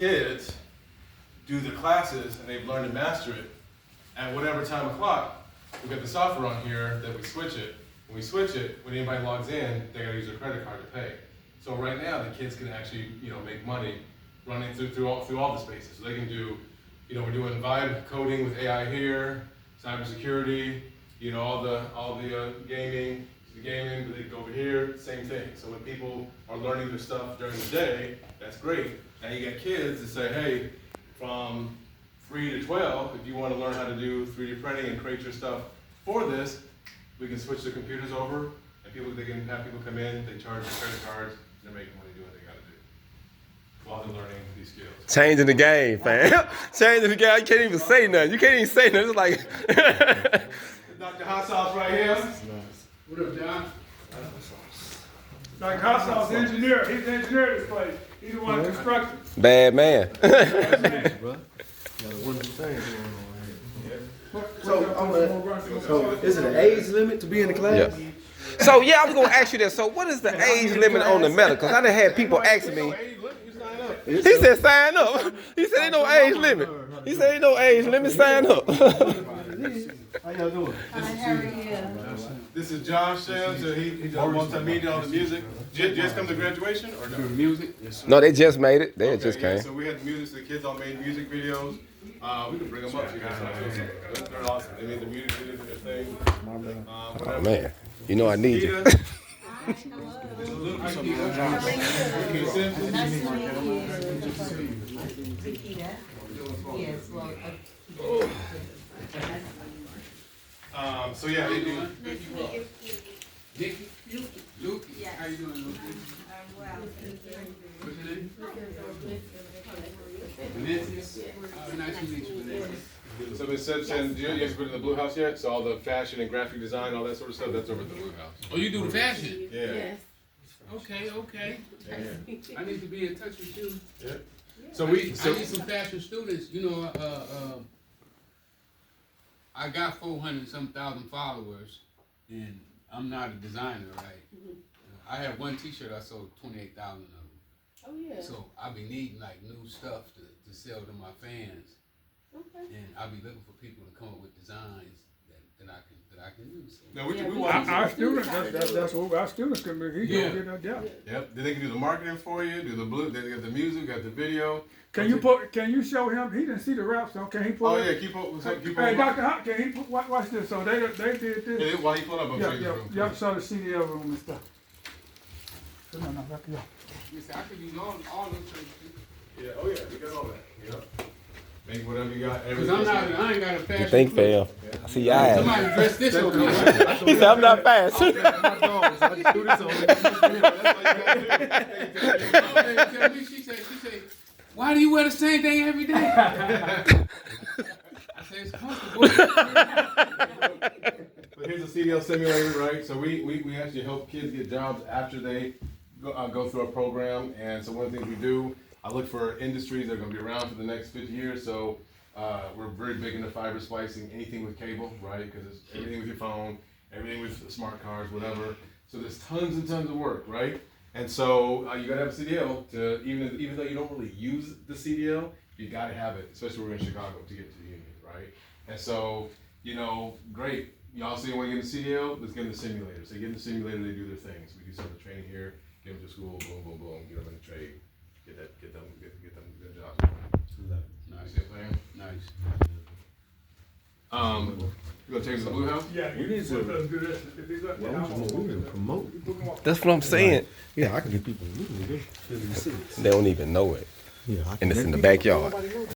kids do the classes and they've learned to master it, at whatever time of clock, we've got the software on here that we switch it. When we switch it, when anybody logs in, they gotta use their credit card to pay. So right now, the kids can actually, make money running through all the spaces. So they can do, we're doing vibe coding with AI here, cybersecurity, all the gaming, but they go over here, same thing. So when people are learning their stuff during the day, that's great. Now you got kids that say, hey, from 3 to 12, if you want to learn how to do 3D printing and create your stuff for this, we can switch the computers over, and they can have people come in, they charge their credit cards, and they're making money doing what they got to do while they're learning these skills. Changing the game, fam. Changing the game. You can't even say nothing. You can't even say nothing. It's like. Dr. Hot Sauce right here. What up, John? Dr. Hot Sauce, engineer. He's the engineer of this place. He's the one constructing. Bad man. So, is it an age limit to be in the class? Yeah. So I was gonna ask you that. So what is the age limit on the META? Because I done had people asking me. He said sign up. He said ain't no age limit. He said ain't no age limit. Sign up. How y'all doing? This is John Shams, so he's on multimedia on the music. Just come to graduation or no? Music? No, they just made it. They just came. So we had the music, so the kids all made music videos. We can bring them up so you guys can. They're awesome. They made the music videos and their thing. Oh man, you know I need you. So yeah, they do. Luke? How you doing, Luke? What's your name? Vanessa? Nice to meet you, Vanessa. So Ms. Simpson, you guys been in the Blue House yet? So all the fashion and graphic design, all that sort of stuff, that's over at the Blue House. Oh, you do the fashion? Yeah. Okay. I need to be in touch with you. Yeah. I need some fashion students. I got 400-some thousand followers, and I'm not a designer, right? I have one T-shirt I sold 28,000 of them. Oh yeah. So I be needing like new stuff to sell to my fans, and I be looking for people to come up with designs that I can use. No, we want Our students, that's what our students can be. He's gonna get that job. Yep. They can do the marketing for you, do the blue. They got the music, got the video. Can you show him? He didn't see the rap song. Can he put? Oh yeah, keep up. Hey, Dr. Hot, can he put? Watch this. So they did this. Yeah, while he pull up, I'm showing you. Yeah. Show the CDL room and stuff. No, back here. Yes, I can use all those things. Yeah. Oh yeah, we got all that. Yep. Make whatever you got. Cause I ain't got a fashion. You think, fam? I see your eyes. Somebody dress this over me. He said I'm not fast. She said, why do you wear the same thing every day? I said, it's comfortable. So here's a CDL simulator, right? So we actually help kids get jobs after they go through our program. And so one of the things we do, I look for industries that are going to be around for the next 50 years. So we're very big into fiber splicing, anything with cable, right? Because it's everything with your phone, everything with smart cars, whatever. So there's tons and tons of work, right? And so you gotta have a CDL to even though you don't really use the CDL, you gotta have it, especially we're in Chicago to get to the union, right? And so great. Y'all see when you get a CDL, let's get in the simulator. So you get in the simulator, they do their things. We do some of the training here, get them to school, boom, boom, boom, get them in the trade, get them good jobs. Nice. See what I'm saying? Nice. You gonna take us to the Blue House? Yeah, We need to- do this. If he's up there, We can promote. That's what I'm saying. Yeah, I can get people. We can do this. They don't even know it, Yeah, I and it's can in the get people. backyard.